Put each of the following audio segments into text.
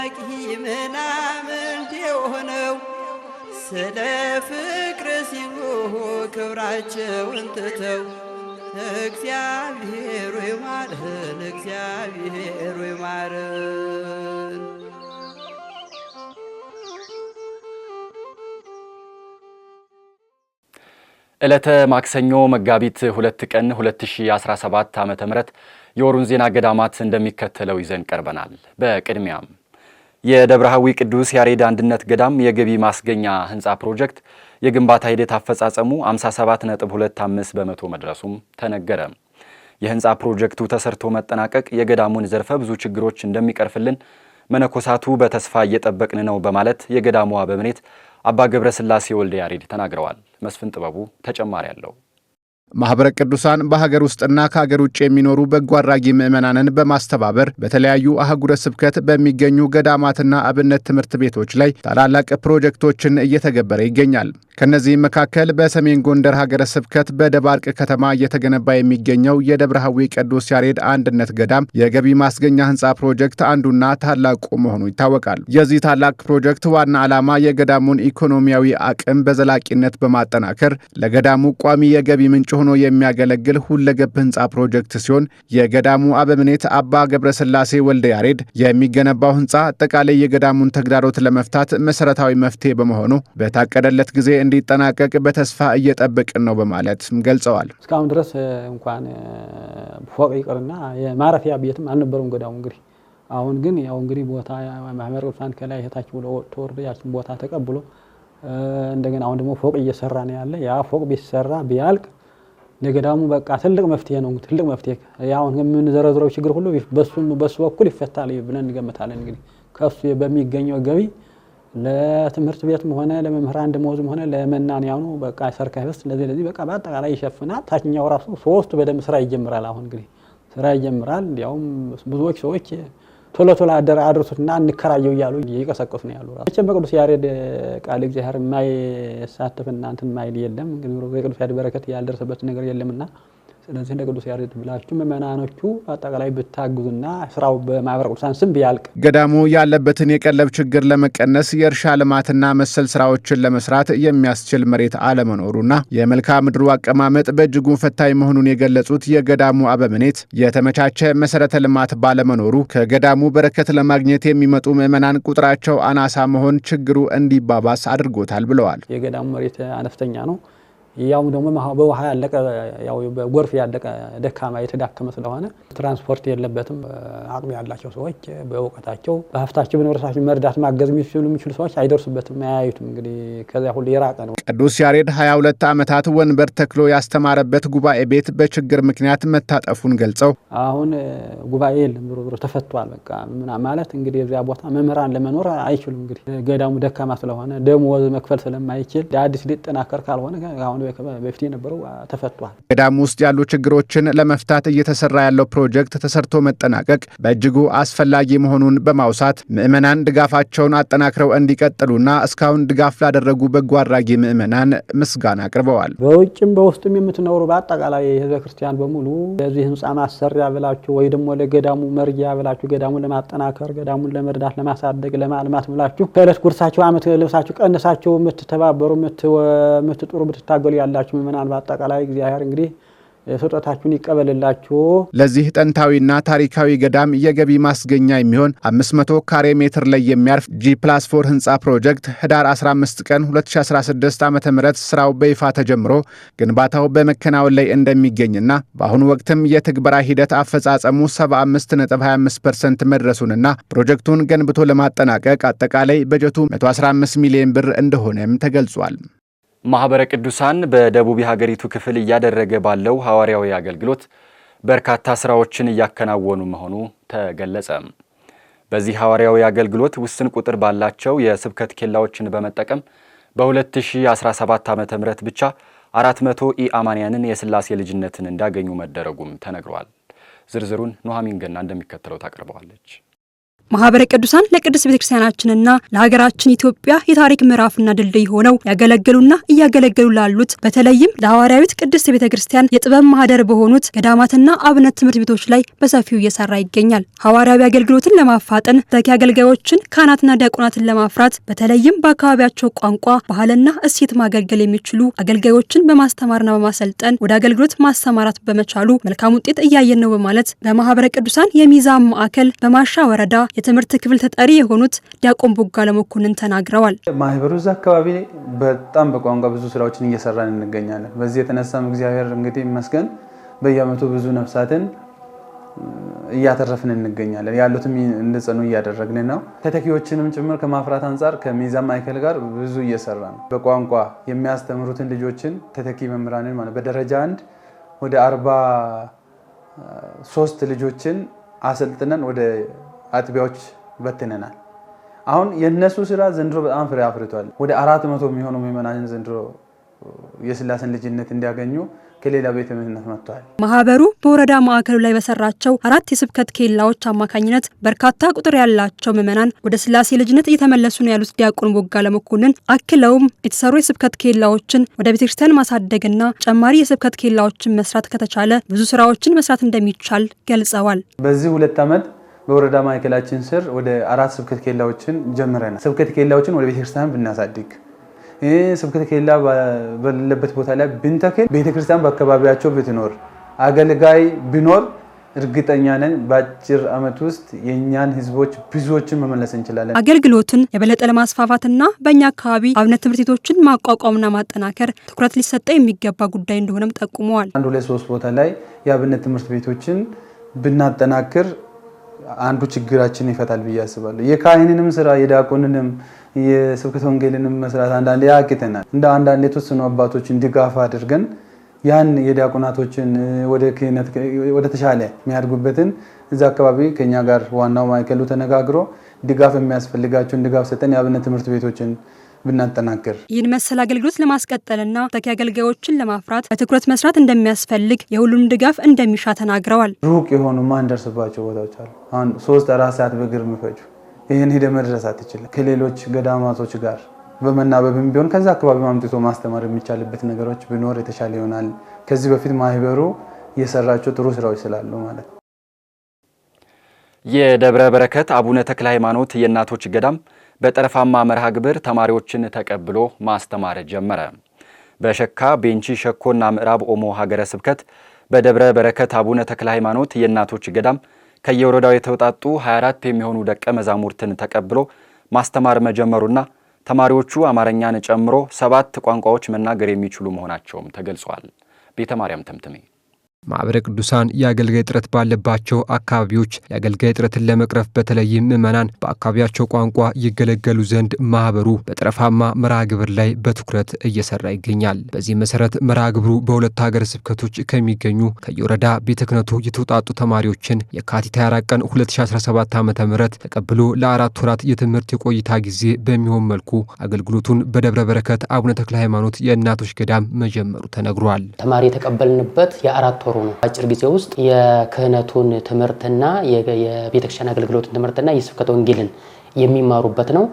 አዋቂ ምናምን የሆነው ስለ ፍቅር ሲሉ ክብራቸውን ትተው እግዚአብሔር ይማረን እግዚአብሔር ይማረን። ዕለተ ማክሰኞ መጋቢት 2 ቀን 2017 ዓ.ም የወሩን ዜና ገዳማት እንደሚከተለው ይዘን ቀርበናል። በቅድሚያም የደብረሃዊ ቅዱስ ያሬድ አንድነት ገዳም የገቢ ማስገኛ ህንጻ ፕሮጀክት የግንባታ ሂደት አፈጻጸሙ 57.25 በመቶ መድረሱም ተነገረ። የህንጻ ፕሮጀክቱ ተሰርቶ መጠናቀቅ የገዳሙን ዘርፈ ብዙ ችግሮች እንደሚቀርፍልን መነኮሳቱ በተስፋ እየጠበቅን ነው በማለት የገዳሙ አበምኔት አባ ገብረስላሴ ወልደ ያሬድ ተናግረዋል። መስፍን ጥበቡ ተጨማሪ አለው። ማህበረ ቅዱሳን በሀገር ውስጥና ከሀገር ውጭ የሚኖሩ በጎ አድራጊ ምዕመናንን በማስተባበር በተለያዩ አህጉረ ስብከት በሚገኙ ገዳማትና አብነት ትምህርት ቤቶች ላይ ታላላቅ ፕሮጀክቶችን እየተገበረ ይገኛል። ከነዚህም መካከል በሰሜን ጎንደር ሀገረ ስብከት በደባርቅ ከተማ እየተገነባ የሚገኘው የደብረሃዊ ቅዱስ ያሬድ አንድነት ገዳም የገቢ ማስገኛ ህንጻ ፕሮጀክት አንዱና ታላቁ መሆኑ ይታወቃል። የዚህ ታላቅ ፕሮጀክት ዋና ዓላማ የገዳሙን ኢኮኖሚያዊ አቅም በዘላቂነት በማጠናከር ለገዳሙ ቋሚ የገቢ ምንጭ ሆኖ የሚያገለግል ሁለገብ ህንጻ ፕሮጀክት ሲሆን የገዳሙ አበምኔት አባ ገብረስላሴ ወልደ ያሬድ የሚገነባው ህንጻ አጠቃላይ የገዳሙን ተግዳሮት ለመፍታት መሰረታዊ መፍትሄ በመሆኑ በታቀደለት ጊዜ እንዲጠናቀቅ በተስፋ እየጠበቅን ነው በማለት ገልጸዋል። እስካሁን ድረስ እንኳን ፎቅ ይቅርና የማረፊያ ቤትም አልነበረም ገዳሙ። እንግዲህ አሁን ግን ያው እንግዲህ ቦታ ማህበረ ቅዱሳን ከላይ እታች ብሎ ተወርዶ ያችን ቦታ ተቀብሎ እንደገና አሁን ደግሞ ፎቅ እየሰራ ነው ያለ። ያ ፎቅ ቢሰራ ቢያልቅ ለገዳሙ በቃ ትልቅ መፍትሄ ነው። ትልቅ መፍትሄ ያው የምንዘረዝረው ችግር ሁሉ በሱ በኩል ይፈታል ብለን እንገምታለን። እንግዲህ ከሱ በሚገኘው ገቢ ለትምህርት ቤትም ሆነ ለመምህራን ደሞዝም ሆነ ለመናንያኑ በቃ ሰርካይስ ለዚህ በቃ በአጠቃላይ ይሸፍናል። ታችኛው ራሱ ሶስቱ በደም ስራ ይጀምራል። አሁን እንግዲህ ስራ ይጀምራል። እንዲያውም ብዙዎች ሰዎች ቶሎ አድርሱትና እንከራየው እያሉ እየቀሰቀሱ ነው ያሉ። ራሱ በቅዱስ ያሬድ ቃል እግዚአብሔር የማይሳተፍና እንትን ማይል የለም። እንግዲህ የቅዱስ ያሬድ በረከት ያልደረሰበት ነገር የለምና ስለዚህ ለቅዱስ ያሬድ ብላችሁ ምእመናኖቹ አጠቃላይ ብታግዙና ስራው በማህበረ ቅዱሳን ስም ቢያልቅ ገዳሙ ያለበትን የቀለብ ችግር ለመቀነስ የእርሻ ልማትና መሰል ስራዎችን ለመስራት የሚያስችል መሬት አለመኖሩና የመልክዓ ምድሩ አቀማመጥ በእጅጉ ፈታኝ መሆኑን የገለጹት የገዳሙ አበምኔት የተመቻቸ መሰረተ ልማት ባለመኖሩ ከገዳሙ በረከት ለማግኘት የሚመጡ ምእመናን ቁጥራቸው አናሳ መሆን ችግሩ እንዲባባስ አድርጎታል ብለዋል። የገዳሙ መሬት አነስተኛ ነው። ያው ደግሞ በውሃ ያለቀ ያው በጎርፍ ያለቀ ደካማ የተዳከመ ስለሆነ ትራንስፖርት የለበትም። አቅም ያላቸው ሰዎች በእውቀታቸው በሀብታቸው በንብረታቸው መርዳት ማገዝ የሚችሉ ሰዎች አይደርሱበትም፣ አያዩትም። እንግዲህ ከዛ ሁሉ የራቀ ነው። ቅዱስ ያሬድ 22 ዓመታት ወንበር ተክሎ ያስተማረበት ጉባኤ ቤት በችግር ምክንያት መታጠፉን ገልጸው አሁን ጉባኤ የለም ብሮ ተፈቷል። በቃ ማለት እንግዲህ እዚያ ቦታ መምህራን ለመኖር አይችሉም። እንግዲህ ገዳሙ ደካማ ስለሆነ ደሞዝ መክፈል ስለማይችል አዲስ ሊጠናከር ካልሆነ አሁን በፊት የነበረው ተፈቷል። ገዳሙ ውስጥ ያሉ ችግሮችን ለመፍታት እየተሰራ ያለው ፕሮጀክት ተሰርቶ መጠናቀቅ በእጅጉ አስፈላጊ መሆኑን በማውሳት ምዕመናን ድጋፋቸውን አጠናክረው እንዲቀጥሉና እስካሁን ድጋፍ ላደረጉ በጎ አድራጊ ምዕመናን ምስጋና አቅርበዋል። በውጭም በውስጥም የምትኖሩ በአጠቃላይ ህዝበ ክርስቲያን በሙሉ ለዚህ ህንጻ ማሰሪያ ብላችሁ ወይ ደግሞ ለገዳሙ መርጊያ ብላችሁ ገዳሙን ለማጠናከር ገዳሙን ለመርዳት ለማሳደግ ለማልማት ብላችሁ ከዕለት ጉርሳችሁ ዓመት ልብሳችሁ ቀንሳችሁ የምትተባበሩ የምትጥሩ የምትታገሉ ያላችሁ ምእመናን በአጠቃላይ እግዚአብሔር እንግዲህ ስጦታችሁን ይቀበልላችሁ። ለዚህ ጥንታዊና ታሪካዊ ገዳም የገቢ ማስገኛ የሚሆን 500 ካሬ ሜትር ላይ የሚያርፍ G+4 ህንጻ ፕሮጀክት ህዳር 15 ቀን 2016 ዓ.ም ስራው በይፋ ተጀምሮ ግንባታው በመከናወን ላይ እንደሚገኝና በአሁኑ ወቅትም የትግበራ ሂደት አፈጻጸሙ 75.25% መድረሱንና ፕሮጀክቱን ገንብቶ ለማጠናቀቅ አጠቃላይ በጀቱ 115 ሚሊዮን ብር እንደሆነም ተገልጿል። ማህበረ ቅዱሳን በደቡብ የሀገሪቱ ክፍል እያደረገ ባለው ሐዋርያዊ አገልግሎት በርካታ ስራዎችን እያከናወኑ መሆኑ ተገለጸ። በዚህ ሐዋርያዊ አገልግሎት ውስን ቁጥር ባላቸው የስብከት ኬላዎችን በመጠቀም በ2017 ዓ.ም ብቻ 400 ኢአማንያንን የሥላሴ ልጅነትን እንዳገኙ መደረጉም ተነግሯል። ዝርዝሩን ኑሐሚን ገና እንደሚከተለው ታቀርበዋለች። ማህበረ ቅዱሳን ለቅድስት ቤተክርስቲያናችንና ለሀገራችን ኢትዮጵያ የታሪክ ምዕራፍና ድልድይ ሆነው ያገለገሉና እያገለገሉ ላሉት በተለይም ለሐዋርያዊት ቅድስት ቤተክርስቲያን የጥበብ ማህደር በሆኑት ገዳማትና አብነት ትምህርት ቤቶች ላይ በሰፊው እየሰራ ይገኛል። ሐዋርያዊ አገልግሎትን ለማፋጠን ተተኪ አገልጋዮችን ካህናትና ዲያቆናትን ለማፍራት በተለይም በአካባቢያቸው ቋንቋ፣ ባህልና እሴት ማገልገል የሚችሉ አገልጋዮችን በማስተማርና በማሰልጠን ወደ አገልግሎት ማሰማራት በመቻሉ መልካም ውጤት እያየን ነው በማለት በማህበረ ቅዱሳን የሚዛን ማዕከል በማሻ ወረዳ የትምህርት ክፍል ተጠሪ የሆኑት ዲያቆን ቦጋለ መኮንን ተናግረዋል። ማህበሩ እዛ አካባቢ በጣም በቋንቋ ብዙ ስራዎችን እየሰራን እንገኛለን። በዚህ የተነሳም እግዚአብሔር እንግዲህ ይመስገን በየዓመቱ ብዙ ነፍሳትን እያተረፍን እንገኛለን። ያሉትም እንድጸኑ እያደረግን ነው። ተተኪዎችንም ጭምር ከማፍራት አንጻር ከሚዛን ማዕከል ጋር ብዙ እየሰራ ነው። በቋንቋ የሚያስተምሩትን ልጆችን ተተኪ መምህራንን ማለት በደረጃ 1 ወደ 43 ልጆችን አሰልጥነን ወደ አጥቢያዎች በትነናል። አሁን የነሱ ስራ ዘንድሮ በጣም ፍሬ አፍርቷል። ወደ 400 የሚሆኑ ምዕመናንን ዘንድሮ የስላሴን ልጅነት እንዲያገኙ ከሌላ ቤተ እምነት መጥቷል። ማህበሩ በወረዳ ማዕከሉ ላይ በሰራቸው 4 የስብከት ኬላዎች አማካኝነት በርካታ ቁጥር ያላቸው ምዕመናን ወደ ስላሴ ልጅነት እየተመለሱ ነው ያሉት ዲያቆን ቦጋለ መኮንን አክለውም የተሰሩ የስብከት ኬላዎችን ወደ ቤተክርስቲያን ማሳደግና ጨማሪ የስብከት ኬላዎችን መስራት ከተቻለ ብዙ ስራዎችን መስራት እንደሚቻል ገልጸዋል። በዚህ 2 ዓመት በወረዳ ማዕከላችን ስር ወደ 4 ስብከት ኬላዎችን ጀምረናል። ስብከት ኬላዎችን ወደ ቤተክርስቲያን ብናሳድግ ስብከት ኬላ በሌለበት ቦታ ላይ ብንተክል ቤተክርስቲያን በአካባቢያቸው ብትኖር አገልጋይ ቢኖር እርግጠኛ ነን በአጭር ዓመት ውስጥ የኛን ህዝቦች ብዙዎችን መመለስ እንችላለን። አገልግሎቱን የበለጠ ለማስፋፋትና በእኛ አካባቢ አብነት ትምህርት ቤቶችን ማቋቋምና ማጠናከር ትኩረት ሊሰጠው የሚገባ ጉዳይ እንደሆነም ጠቁመዋል። 1-2-3 ቦታ ላይ የአብነት ትምህርት ቤቶችን ብናጠናክር አንዱ ችግራችን ይፈታል ብዬ አስባለሁ። የካህንንም ስራ የዲያቆንንም የስብከተ ወንጌልንም መስራት አንዳንዴ ያቅተናል። እንደ አንዳንዴ የተወሰኑ አባቶችን ድጋፍ አድርገን ያን የዲያቆናቶችን ወደ ክህነት ወደ ተሻለ የሚያድጉበትን እዛ አካባቢ ከኛ ጋር ዋናው ማዕከሉ ተነጋግሮ ድጋፍ የሚያስፈልጋቸውን ድጋፍ ሰጠን የአብነት ትምህርት ቤቶችን ብናጠናክር ይህን መሰል አገልግሎት ለማስቀጠልና ተተኪ አገልጋዮችን ለማፍራት በትኩረት መስራት እንደሚያስፈልግ የሁሉም ድጋፍ እንደሚሻ ተናግረዋል። ሩቅ የሆኑ ማንደርስባቸው ቦታዎች አሉ። አሁን 3-4 ሰዓት በእግር የሚፈጁ ይህን ሄደ መድረስ አትችልም። ከሌሎች ገዳማቶች ጋር በመናበብም ቢሆን ከዛ አካባቢ ማምጥቶ ማስተማር የሚቻልበት ነገሮች ቢኖር የተሻለ ይሆናል። ከዚህ በፊት ማህበሩ የሰራቸው ጥሩ ስራዎች ስላሉ ማለት ነው። የደብረ በረከት አቡነ ተክለ ሃይማኖት የእናቶች ገዳም በጠረፋማ መርሃ ግብር ተማሪዎችን ተቀብሎ ማስተማር ጀመረ። በሸካ ቤንቺ ሸኮና ምዕራብ ኦሞ ሀገረ ስብከት በደብረ በረከት አቡነ ተክለ ሃይማኖት የእናቶች ገዳም ከየወረዳው የተውጣጡ 24 የሚሆኑ ደቀ መዛሙርትን ተቀብሎ ማስተማር መጀመሩና ተማሪዎቹ አማርኛን ጨምሮ 7 ቋንቋዎች መናገር የሚችሉ መሆናቸውም ተገልጿል። ቤተ ማርያም ተምትሜ ማህበረ ቅዱሳን የአገልጋይ እጥረት ባለባቸው አካባቢዎች የአገልጋይ እጥረትን ለመቅረፍ በተለይም ምዕመናን በአካባቢያቸው ቋንቋ ይገለገሉ ዘንድ ማህበሩ በጠረፋማ መርሃ ግብር ላይ በትኩረት እየሰራ ይገኛል። በዚህ መሰረት መርሃ ግብሩ በ2 ሀገረ ስብከቶች ከሚገኙ ከየወረዳ ቤተ ክህነቱ የተውጣጡ ተማሪዎችን የካቲት 24 ቀን 2017 ዓ.ም ተቀብሎ ለ4 ወራት የትምህርት የቆይታ ጊዜ በሚሆን መልኩ አገልግሎቱን በደብረ በረከት አቡነ ተክለ ሃይማኖት የእናቶች ገዳም መጀመሩ ተነግሯል። ተማሪ የተቀበልንበት የ4 ወሩ ነው። አጭር ጊዜ ውስጥ የክህነቱን ትምህርትና የቤተክርስቲያን አገልግሎትን ትምህርትና የስብከተ ወንጌልን የሚማሩበት ነው።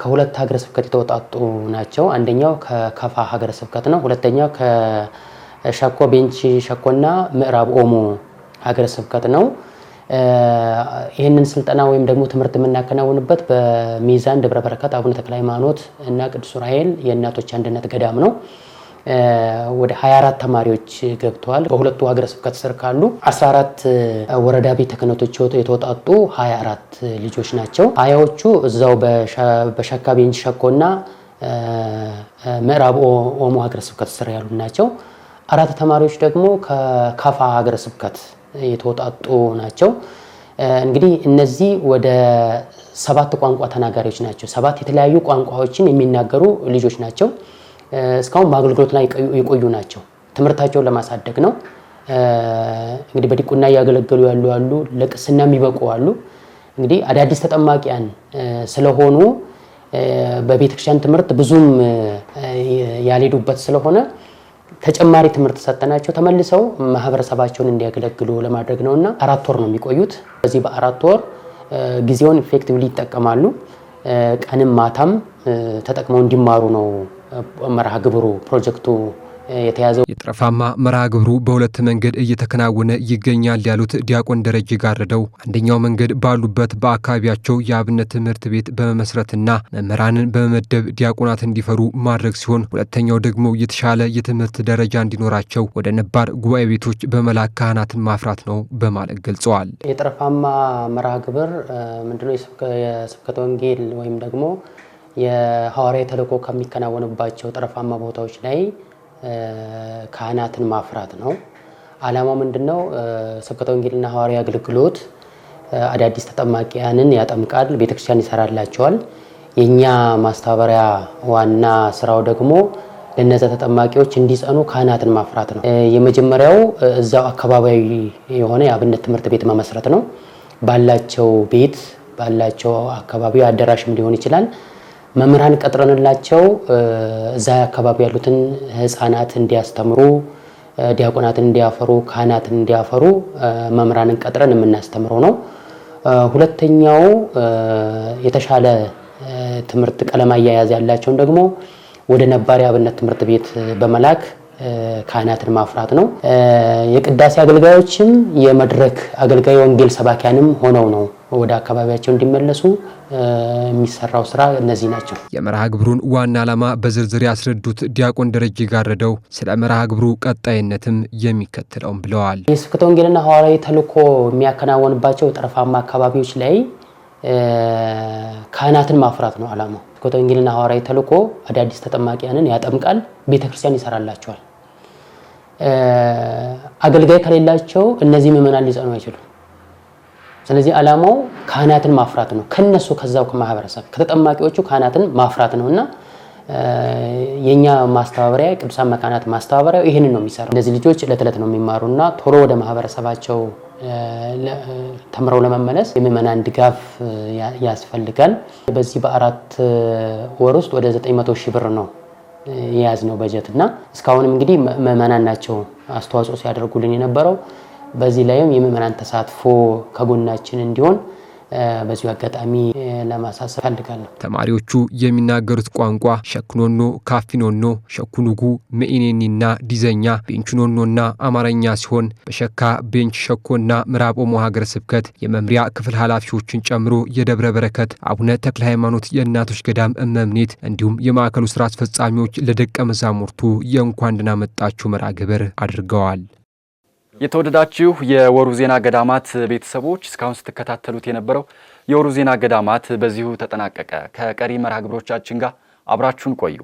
ከ2 ሀገረ ስብከት የተወጣጡ ናቸው። አንደኛው ከከፋ ሀገረ ስብከት ነው። ሁለተኛው ከሸኮ ቤንቺ ሸኮና ምዕራብ ኦሞ ሀገረ ስብከት ነው። ይህንን ስልጠና ወይም ደግሞ ትምህርት የምናከናውንበት በሚዛን ደብረ በረከት አቡነ ተክለ ሃይማኖት እና ቅዱስ ዑራኤል የእናቶች አንድነት ገዳም ነው። ወደ 24 ተማሪዎች ገብተዋል። በሁለቱ ሀገረ ስብከት ስር ካሉ 14 ወረዳ ቤተ ክህነቶች የተወጣጡ 24 ልጆች ናቸው። 20ዎቹ እዛው በሸካ ቤንቺ ሸኮና ምዕራብ ኦሞ ሀገረ ስብከት ስር ያሉ ናቸው። 4 ተማሪዎች ደግሞ ከከፋ ሀገረ ስብከት የተወጣጡ ናቸው። እንግዲህ እነዚህ ወደ 7 ቋንቋ ተናጋሪዎች ናቸው። 7 የተለያዩ ቋንቋዎችን የሚናገሩ ልጆች ናቸው። እስካሁን በአገልግሎት ላይ የቆዩ ናቸው። ትምህርታቸውን ለማሳደግ ነው። እንግዲህ በዲቁና እያገለገሉ ያሉ ለቅስና የሚበቁ አሉ። እንግዲህ አዳዲስ ተጠማቂያን ስለሆኑ በቤተክርስቲያን ትምህርት ብዙም ያልሄዱበት ስለሆነ ተጨማሪ ትምህርት ሰጠናቸው ተመልሰው ማህበረሰባቸውን እንዲያገለግሉ ለማድረግ ነውና 4 ወር ነው የሚቆዩት። በዚህ በ4 ወር ጊዜውን ኢፌክቲቭሊ ይጠቀማሉ። ቀንም ማታም ተጠቅመው እንዲማሩ ነው መርሃ ግብሩ ፕሮጀክቱ የተያዘው። የጠረፋማ መርሃ ግብሩ በሁለት መንገድ እየተከናወነ ይገኛል ያሉት ዲያቆን ደረጀ ጋርደው አንደኛው መንገድ ባሉበት በአካባቢያቸው የአብነት ትምህርት ቤት በመመስረትና መምህራንን በመመደብ ዲያቆናት እንዲፈሩ ማድረግ ሲሆን፣ ሁለተኛው ደግሞ የተሻለ የትምህርት ደረጃ እንዲኖራቸው ወደ ነባር ጉባኤ ቤቶች በመላክ ካህናትን ማፍራት ነው በማለት ገልጸዋል። የጠረፋማ መርሃ ግብር ምንድነው? የስብከተ ወንጌል ወይም ደግሞ የሐዋርያዊ ተልእኮ ከሚከናወንባቸው ጠረፋማ ቦታዎች ላይ ካህናትን ማፍራት ነው። ዓላማው ምንድነው? ስብከተ ወንጌልና ሐዋርያዊ አገልግሎት አዳዲስ ተጠማቂያንን ያጠምቃል፣ ቤተክርስቲያን ይሰራላቸዋል። የኛ ማስተባበሪያ ዋና ስራው ደግሞ ለነዛ ተጠማቂዎች እንዲጸኑ ካህናትን ማፍራት ነው። የመጀመሪያው እዛው አካባቢያዊ የሆነ የአብነት ትምህርት ቤት መመስረት ነው። ባላቸው ቤት ባላቸው አካባቢ አዳራሽም ሊሆን ይችላል መምህራን ቀጥረንላቸው እዛ አካባቢ ያሉትን ህፃናት እንዲያስተምሩ፣ ዲያቆናትን እንዲያፈሩ፣ ካህናትን እንዲያፈሩ መምህራንን ቀጥረን የምናስተምረው ነው። ሁለተኛው የተሻለ ትምህርት ቀለም አያያዝ ያላቸውን ደግሞ ወደ ነባር የአብነት ትምህርት ቤት በመላክ ካህናትን ማፍራት ነው። የቅዳሴ አገልጋዮችም የመድረክ አገልጋይ ወንጌል ሰባኪያንም ሆነው ነው ወደ አካባቢያቸው እንዲመለሱ የሚሰራው ስራ እነዚህ ናቸው። የመርሃ ግብሩን ዋና ዓላማ በዝርዝር ያስረዱት ዲያቆን ደረጀ ጋርደው ስለ መርሃ ግብሩ ቀጣይነትም የሚከተለውም ብለዋል። የስብከተ ወንጌልና ሐዋርያዊ ተልእኮ የሚያከናወንባቸው ጠረፋማ አካባቢዎች ላይ ካህናትን ማፍራት ነው ዓላማው። ስብከተ ወንጌልና ሐዋርያዊ ተልእኮ አዳዲስ ተጠማቂያንን ያጠምቃል፣ ቤተክርስቲያን ይሰራላቸዋል። አገልጋይ ከሌላቸው እነዚህ ምዕመናን ሊጸኑ አይችሉም። ስለዚህ ዓላማው ካህናትን ማፍራት ነው። ከነሱ ከዛው ከማህበረሰብ ከተጠማቂዎቹ ካህናትን ማፍራት ነውና የኛ ማስተባበሪያ ቅዱሳን መካናት ማስተባበሪያ ይሄንን ነው የሚሰራው። እነዚህ ልጆች ለተለት ነው የሚማሩና ቶሎ ወደ ማህበረሰባቸው ተምረው ለመመለስ የምዕመናን ድጋፍ ያስፈልጋል። በዚህ በ4 ወር ውስጥ ወደ 900 ሺህ ብር ነው የያዝነው በጀትና እስካሁንም እንግዲህ ምዕመናን ናቸው አስተዋጽኦ ሲያደርጉልን የነበረው። በዚህ ላይም የምዕመናን ተሳትፎ ከጎናችን እንዲሆን በዚሁ አጋጣሚ ለማሳሰብ ፈልጋለሁ። ተማሪዎቹ የሚናገሩት ቋንቋ ሸክኖኖ፣ ካፊኖኖ፣ ሸኩኑጉ፣ መኢኔኒና ዲዘኛ፣ ቤንችኖኖና አማርኛ ሲሆን በሸካ ቤንች ሸኮና ምዕራብ ኦሞ ሀገረ ስብከት የመምሪያ ክፍል ኃላፊዎችን ጨምሮ የደብረ በረከት አቡነ ተክለ ሃይማኖት የእናቶች ገዳም እመምኔት እንዲሁም የማዕከሉ ስራ አስፈጻሚዎች ለደቀ መዛሙርቱ የእንኳን ደህና መጣችሁ መርሃ ግብር አድርገዋል። የተወደዳችሁ የወሩ ዜና ገዳማት ቤተሰቦች እስካሁን ስትከታተሉት የነበረው የወሩ ዜና ገዳማት በዚሁ ተጠናቀቀ። ከቀሪ መርሃ ግብሮቻችን ጋር አብራችሁን ቆዩ።